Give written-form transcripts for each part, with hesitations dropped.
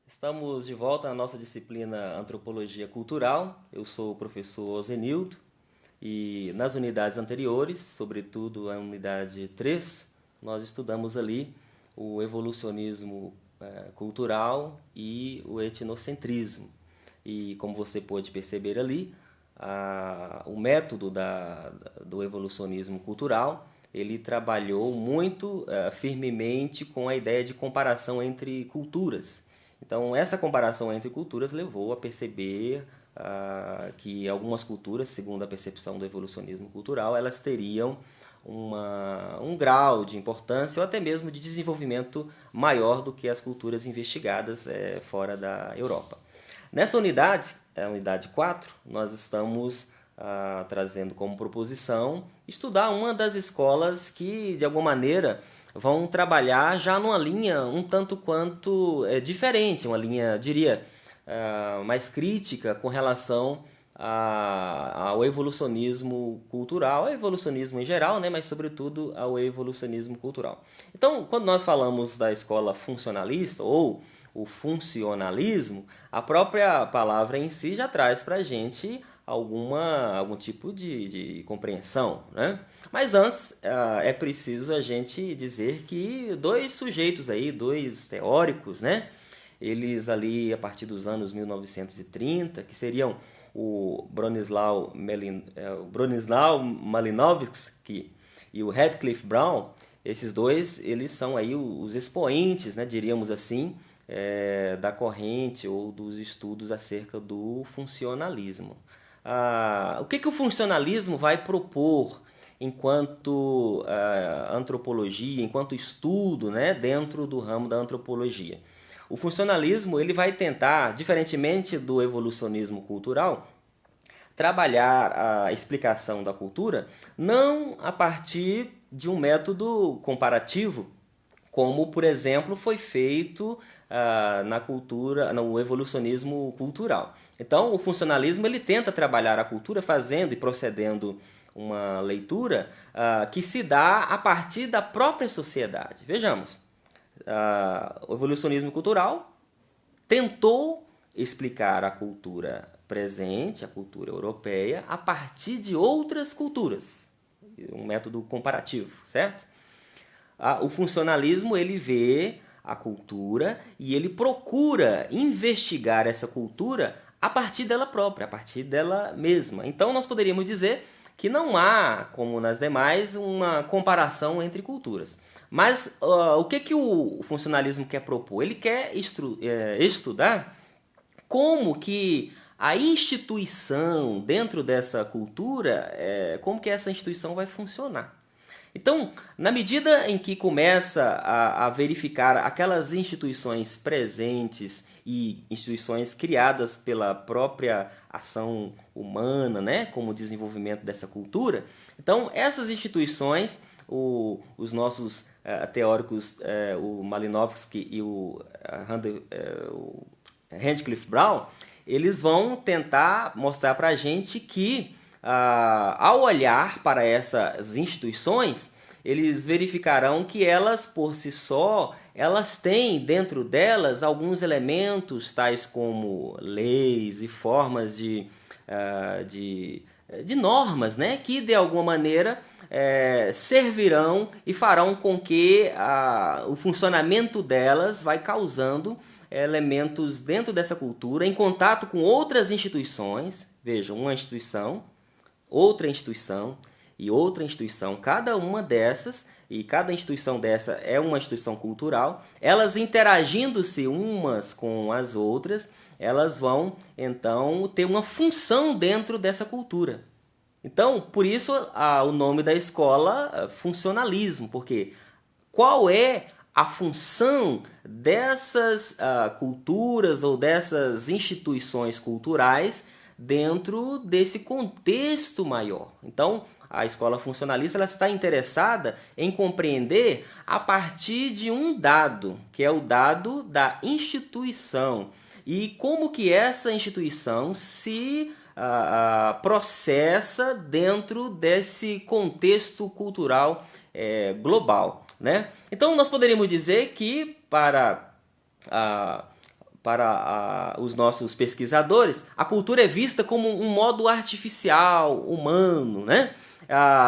Estamos de volta na nossa disciplina Antropologia Cultural. Eu sou o professor Ozenildo e nas unidades anteriores, sobretudo a unidade 3, nós estudamos ali o evolucionismo cultural e o etnocentrismo. E como você pôde perceber ali, o método do evolucionismo cultural ele trabalhou muito firmemente com a ideia de comparação entre culturas. Então, essa comparação entre culturas levou a perceber que algumas culturas, segundo a percepção do evolucionismo cultural, elas teriam um grau de importância ou até mesmo de desenvolvimento maior do que as culturas investigadas fora da Europa. Nessa unidade, a unidade 4, nós estamos trazendo como proposição estudar uma das escolas que, de alguma maneira, vão trabalhar já numa linha um tanto quanto diferente, uma linha, diria, mais crítica com relação ao evolucionismo cultural, ao evolucionismo em geral, né, mas sobretudo ao evolucionismo cultural. Então, quando nós falamos da escola funcionalista ou o funcionalismo, a própria palavra em si já traz para a gente algum tipo de compreensão, né? Mas antes é preciso a gente dizer que dois sujeitos aí, dois teóricos, né? Eles ali a partir dos anos 1930, que seriam o Bronislaw Malinowski e o Radcliffe Brown, esses dois eles são aí os expoentes, né, diríamos assim, da corrente ou dos estudos acerca do funcionalismo. O que o funcionalismo vai propor enquanto antropologia, enquanto estudo, né, dentro do ramo da antropologia? O funcionalismo ele vai tentar, diferentemente do evolucionismo cultural, trabalhar a explicação da cultura não a partir de um método comparativo, como, por exemplo, foi feito na cultura, no evolucionismo cultural. Então, o funcionalismo ele tenta trabalhar a cultura fazendo e procedendo uma leitura que se dá a partir da própria sociedade. Vejamos, o evolucionismo cultural tentou explicar a cultura presente, a cultura europeia, a partir de outras culturas. Um método comparativo, certo? O funcionalismo ele vê a cultura e ele procura investigar essa cultura a partir dela própria, a partir dela mesma. Então nós poderíamos dizer que não há, como nas demais, uma comparação entre culturas. Mas o que o funcionalismo quer propor? Ele quer estudar como que a instituição dentro dessa cultura, como que essa instituição vai funcionar. Então, na medida em que começa a verificar aquelas instituições presentes e instituições criadas pela própria ação humana, né, como o desenvolvimento dessa cultura, então essas instituições, os nossos teóricos, o Malinowski e o Radcliffe Brown, eles vão tentar mostrar para a gente que ao olhar para essas instituições, eles verificarão que elas, por si só, elas têm dentro delas alguns elementos, tais como leis e formas de normas, né, que de alguma maneira servirão e farão com que o funcionamento delas vai causando elementos dentro dessa cultura, em contato com outras instituições. Vejam, uma instituição, outra instituição e outra instituição, cada uma dessas, e cada instituição dessa é uma instituição cultural, elas interagindo-se umas com as outras, elas vão então ter uma função dentro dessa cultura. Então, por isso o nome da escola funcionalismo, porque qual é a função dessas culturas ou dessas instituições culturais dentro desse contexto maior. Então, a escola funcionalista ela está interessada em compreender a partir de um dado, que é o dado da instituição, e como que essa instituição se processa dentro desse contexto cultural global, né? Então, nós poderíamos dizer que para para os nossos pesquisadores, a cultura é vista como um modo artificial, humano, né?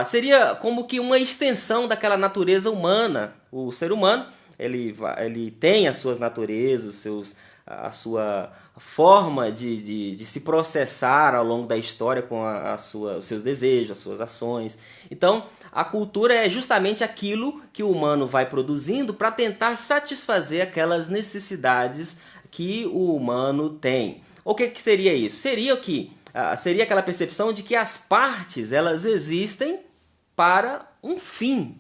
Seria como que uma extensão daquela natureza humana. O ser humano ele tem as suas naturezas, a sua forma de se processar ao longo da história com os seus desejos, as suas ações. Então, a cultura é justamente aquilo que o humano vai produzindo para tentar satisfazer aquelas necessidades que o humano tem. O que seria isso? Seria aquela percepção de que as partes elas existem para um fim.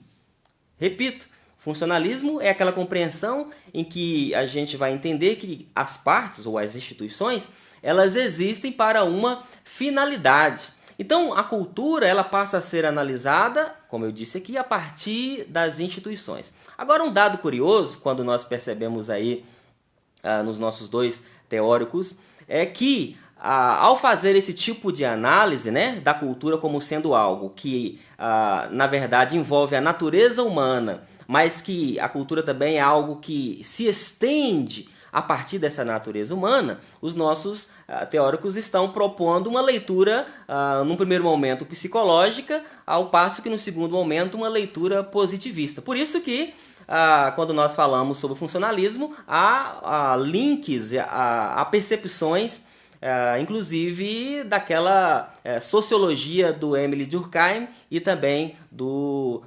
Repito, funcionalismo é aquela compreensão em que a gente vai entender que as partes ou as instituições elas existem para uma finalidade. Então, a cultura ela passa a ser analisada, como eu disse aqui, a partir das instituições. Agora, um dado curioso, quando nós percebemos aí nos nossos dois teóricos, é que ao fazer esse tipo de análise, né, da cultura como sendo algo que, na verdade, envolve a natureza humana, mas que a cultura também é algo que se estende a partir dessa natureza humana, os nossos teóricos estão propondo uma leitura, num primeiro momento, psicológica, ao passo que, no segundo momento, uma leitura positivista. Por isso que, quando nós falamos sobre funcionalismo, há links, há percepções, inclusive daquela sociologia do Émile Durkheim e também do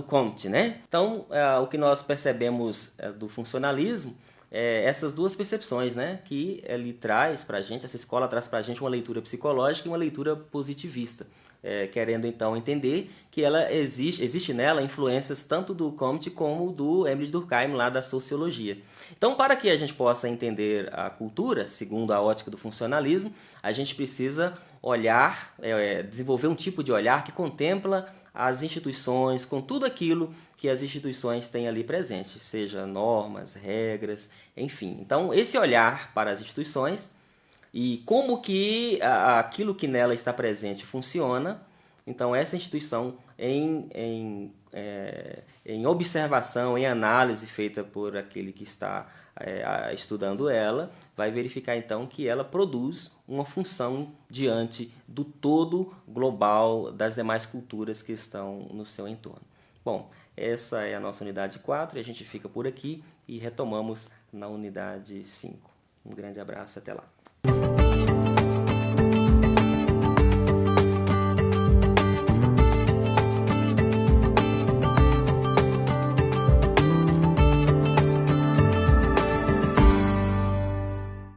Comte, né? Então, o que nós percebemos do funcionalismo essas duas percepções, né? Que ele traz para a gente, essa escola traz para a gente uma leitura psicológica e uma leitura positivista, querendo então entender que ela existe nela influências tanto do Comte como do Émile Durkheim lá da sociologia. Então, para que a gente possa entender a cultura, segundo a ótica do funcionalismo, a gente precisa olhar, desenvolver um tipo de olhar que contempla as instituições, com tudo aquilo que as instituições têm ali presente, seja normas, regras, enfim. Então, esse olhar para as instituições e como que aquilo que nela está presente funciona, então essa instituição em observação, em análise feita por aquele que está estudando ela, vai verificar então que ela produz uma função diante do todo global das demais culturas que estão no seu entorno. Bom, essa é a nossa unidade 4 e a gente fica por aqui e retomamos na unidade 5. Um grande abraço, até lá.